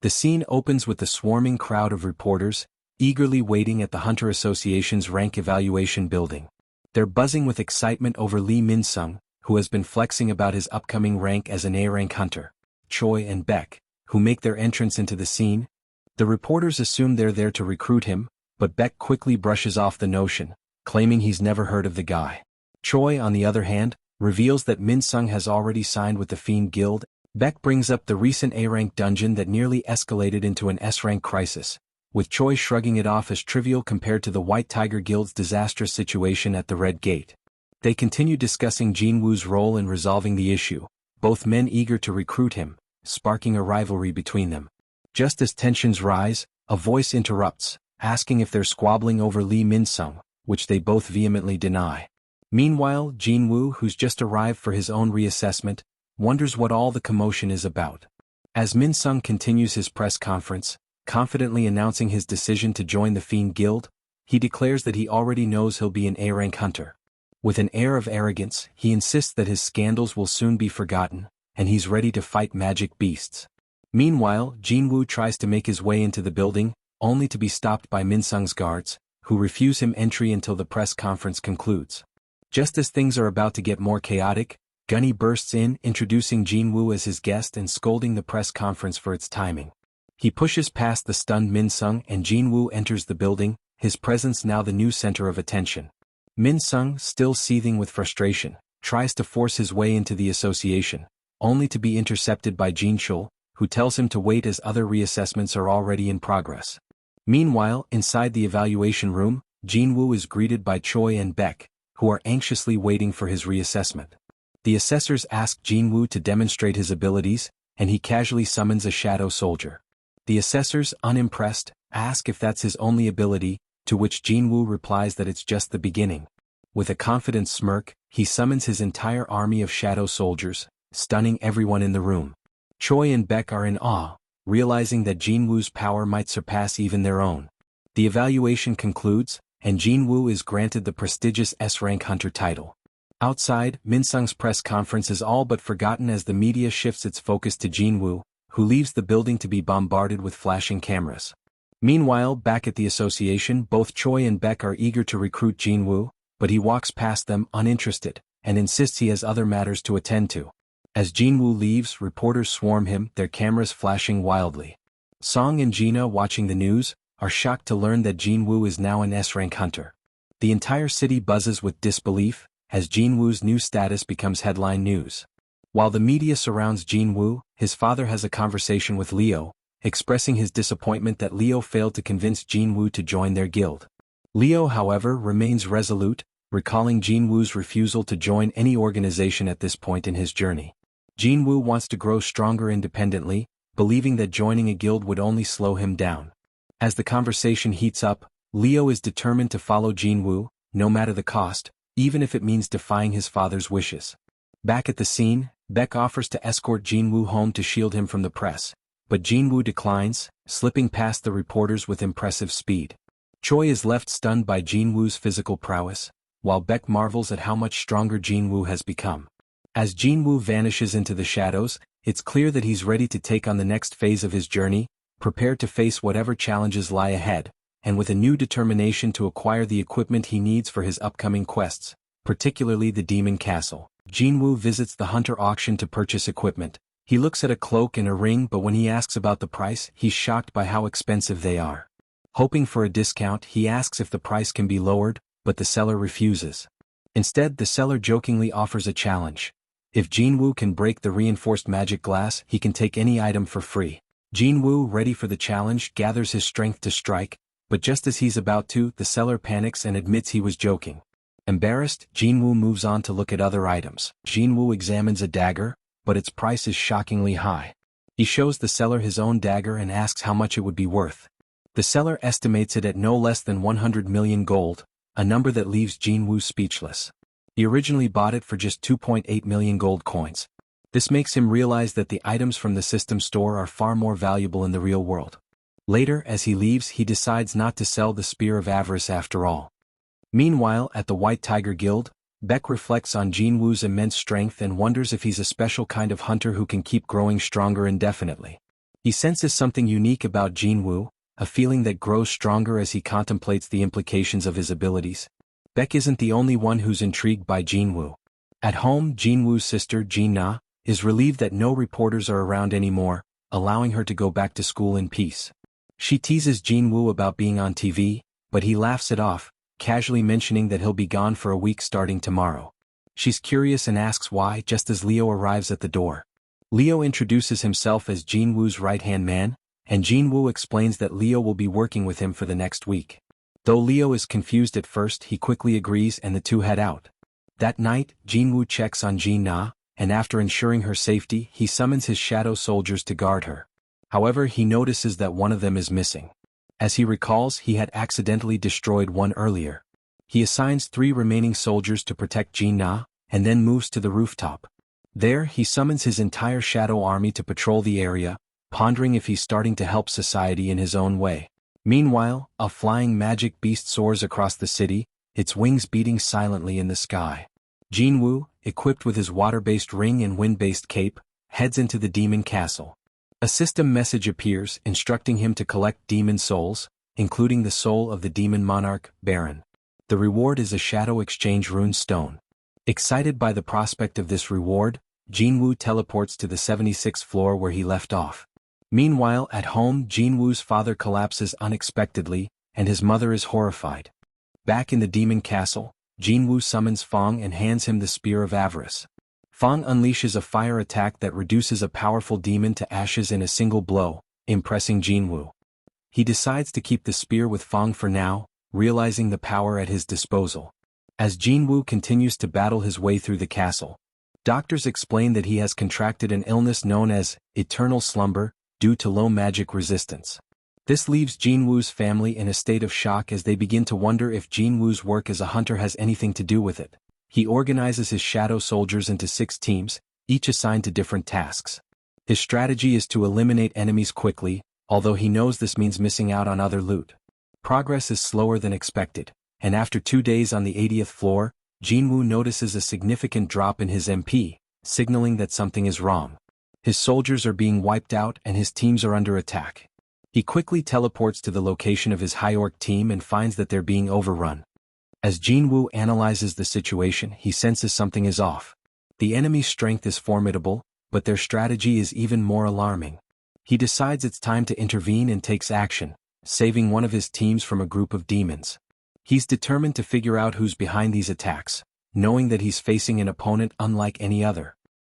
The scene opens with the swarming crowd of reporters, eagerly waiting at the Hunter Association's rank evaluation building. They're buzzing with excitement over Lee Min-sung, who has been flexing about his upcoming rank as an A-rank hunter. Choi and Beck, who make their entrance into the scene. The reporters assume they're there to recruit him, but Beck quickly brushes off the notion, claiming he's never heard of the guy. Choi, on the other hand, reveals that Min-sung has already signed with the Fiend Guild. Beck brings up the recent A-rank dungeon that nearly escalated into an S-rank crisis, with Choi shrugging it off as trivial compared to the White Tiger Guild's disastrous situation at the Red Gate. They continue discussing Jin-woo's role in resolving the issue, both men eager to recruit him, sparking a rivalry between them. Just as tensions rise, a voice interrupts, asking if they're squabbling over Lee Min-sung, which they both vehemently deny. Meanwhile, Jin-woo, who's just arrived for his own reassessment, wonders what all the commotion is about. As Min-sung continues his press conference, confidently announcing his decision to join the Fiend Guild, he declares that he already knows he'll be an A-rank hunter. With an air of arrogance, he insists that his scandals will soon be forgotten, and he's ready to fight magic beasts. Meanwhile, Jin-woo tries to make his way into the building, only to be stopped by Min-sung's guards, who refuse him entry until the press conference concludes. Just as things are about to get more chaotic, Gunny bursts in, introducing Jin-woo as his guest and scolding the press conference for its timing. He pushes past the stunned Min-sung and Jin-woo enters the building, his presence now the new center of attention. Min-sung, still seething with frustration, tries to force his way into the association, only to be intercepted by Jin-chul, who tells him to wait as other reassessments are already in progress. Meanwhile, inside the evaluation room, Jin-woo is greeted by Choi and Beck, who are anxiously waiting for his reassessment. The assessors ask Jin-woo to demonstrate his abilities, and he casually summons a shadow soldier. The assessors, unimpressed, ask if that's his only ability, to which Jin-woo replies that it's just the beginning. With a confident smirk, he summons his entire army of shadow soldiers, stunning everyone in the room. Choi and Beck are in awe, realizing that Jin-woo's power might surpass even their own. The evaluation concludes, and Jin-woo is granted the prestigious S-rank hunter title. Outside, Min-sung's press conference is all but forgotten as the media shifts its focus to Jin-woo, who leaves the building to be bombarded with flashing cameras. Meanwhile, back at the association, both Choi and Beck are eager to recruit Jin-woo, but he walks past them uninterested, and insists he has other matters to attend to. As Jin-woo leaves, reporters swarm him, their cameras flashing wildly. Song and Gina, watching the news, are shocked to learn that Jin-woo is now an S-rank hunter. The entire city buzzes with disbelief, as Jin-woo's new status becomes headline news. While the media surrounds Jin-woo, his father has a conversation with Leo, expressing his disappointment that Leo failed to convince Jin-woo to join their guild. Leo, however, remains resolute, recalling Jin-woo's refusal to join any organization at this point in his journey. Jin-woo wants to grow stronger independently, believing that joining a guild would only slow him down. As the conversation heats up, Leo is determined to follow Jin-woo, no matter the cost, even if it means defying his father's wishes. Back at the scene, Beck offers to escort Jin-woo home to shield him from the press, but Jin-woo declines, slipping past the reporters with impressive speed. Choi is left stunned by Jin-woo's physical prowess, while Beck marvels at how much stronger Jin-woo has become. As Jin-woo vanishes into the shadows, it's clear that he's ready to take on the next phase of his journey, prepared to face whatever challenges lie ahead, and with a new determination to acquire the equipment he needs for his upcoming quests, particularly the Demon Castle. Jin-woo visits the hunter auction to purchase equipment. He looks at a cloak and a ring, but when he asks about the price, he's shocked by how expensive they are. Hoping for a discount, he asks if the price can be lowered, but the seller refuses. Instead, the seller jokingly offers a challenge. If Jin-woo can break the reinforced magic glass, he can take any item for free. Jin-woo, ready for the challenge, gathers his strength to strike, but just as he's about to, the seller panics and admits he was joking. Embarrassed, Jin-woo moves on to look at other items. Jin-woo examines a dagger, but its price is shockingly high. He shows the seller his own dagger and asks how much it would be worth. The seller estimates it at no less than 100 million gold, a number that leaves Jin-woo speechless. He originally bought it for just 2.8 million gold coins. This makes him realize that the items from the system store are far more valuable in the real world. Later, as he leaves, he decides not to sell the Spear of Avarice after all. Meanwhile, at the White Tiger Guild, Beck reflects on Jin-woo's immense strength and wonders if he's a special kind of hunter who can keep growing stronger indefinitely. He senses something unique about Jinwoo, a feeling that grows stronger as he contemplates the implications of his abilities. Baek isn't the only one who's intrigued by Jinwoo. At home, Jinwoo's sister, Jin-na, is relieved that no reporters are around anymore, allowing her to go back to school in peace. She teases Jinwoo about being on TV, but he laughs it off, casually mentioning that he'll be gone for a week starting tomorrow. She's curious and asks why just as Leo arrives at the door. Leo introduces himself as Jinwoo's right-hand man, and Jinwoo explains that Leo will be working with him for the next week. Though Leo is confused at first, he quickly agrees and the two head out. That night, Jinwoo checks on Jin-na, and after ensuring her safety, he summons his shadow soldiers to guard her. However, he notices that one of them is missing. As he recalls, he had accidentally destroyed one earlier. He assigns 3 remaining soldiers to protect Jin-na, and then moves to the rooftop. There, he summons his entire shadow army to patrol the area, pondering if he's starting to help society in his own way. Meanwhile, a flying magic beast soars across the city, its wings beating silently in the sky. Jinwoo, equipped with his water-based ring and wind-based cape, heads into the demon castle. A system message appears instructing him to collect demon souls, including the soul of the demon monarch, Baron. The reward is a shadow exchange rune stone. Excited by the prospect of this reward, Jinwoo teleports to the 76th floor where he left off. Meanwhile, at home, Jinwoo's father collapses unexpectedly, and his mother is horrified. Back in the demon castle, Jinwoo summons Fong and hands him the Spear of Avarice. Fong unleashes a fire attack that reduces a powerful demon to ashes in a single blow, impressing Jinwoo. He decides to keep the spear with Fong for now, realizing the power at his disposal. As Jinwoo continues to battle his way through the castle, doctors explain that he has contracted an illness known as eternal slumber due to low magic resistance. This leaves Jinwoo's family in a state of shock as they begin to wonder if Jinwoo's work as a hunter has anything to do with it. He organizes his shadow soldiers into 6 teams, each assigned to different tasks. His strategy is to eliminate enemies quickly, although he knows this means missing out on other loot. Progress is slower than expected, and after 2 days on the 80th floor, Jinwoo notices a significant drop in his MP, signaling that something is wrong. His soldiers are being wiped out and his teams are under attack. He quickly teleports to the location of his high orc team and finds that they're being overrun. As Jinwoo analyzes the situation, he senses something is off. The enemy's strength is formidable, but their strategy is even more alarming. He decides it's time to intervene and takes action, saving one of his teams from a group of demons. He's determined to figure out who's behind these attacks, knowing that he's facing an opponent unlike any other.